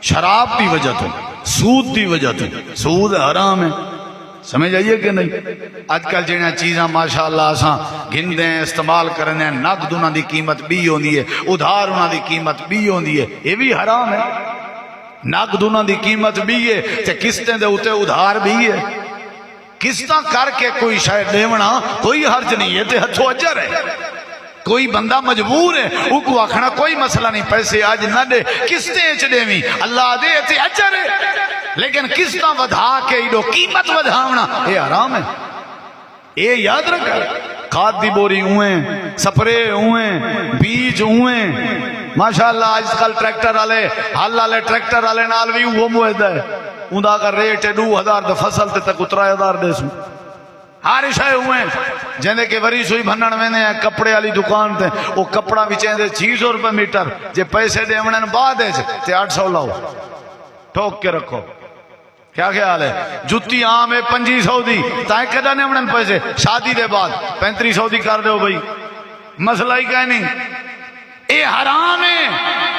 شراب دی وجہ تو، سود دی وجہ تو، سود حرام ہے، سمجھ آئیے کہ نہیں؟ آج کل جہاں چیزاں ماشاءاللہ اساں گھندے ہیں استعمال کرنے ہیں، نقد انہاں دی قیمت بھی ہوندی ہے، ادھار انہاں دی قیمت بھی ہوندی ہے، یہ بھی حرام ہے۔ نقد انہاں دی قیمت بھی ہے تے قسطیں دے اوتے ادھار بھی ہے۔ قسطاں کر کے کوئی شے دیونا کوئی حرج نہیں ہے تے ہتھوں اجر ہے۔ کوئی بندہ مجبور ہے او کو آکھنا کوئی مسئلہ نہیں، پیسے آج نہ دے قسطیں اچ دیویں اللہ دے تے اجر ہے، لیکن قسطاں ودھا کے ایڈو قیمت ودھاونا یہ حرام ہے۔ یہ یاد رکھ، کھاد دی بوری ہوئیں، سپرے ہوئیں، بیج ہوئیں، ماشاءاللہ آج کل ٹریکٹر والے ہل والے ٹریکٹر والے نال بھی وہ معاہدہ ہے، اوندا کا ریٹ ہے 2000 دے فصل تے تک 3000 دے سو ہر شے ہوئے جیندے کہ وری سوئی بھنن ویندے ہیں کپڑے والی دکان تے وہ کپڑا وچیندے 600 روپے میٹر، جے پیسے دیونے بعد تے 800 لاؤ، ٹھوک کے رکھو۔ کیا خیال ہے؟ جتی عام ہے 2500 دی تائیں کدا نے انہاں پیسے شادی دے بعد 3500 دی کر دیو بھائی، مسئلہ ہی کہیں نہیں، اے حرام ہے۔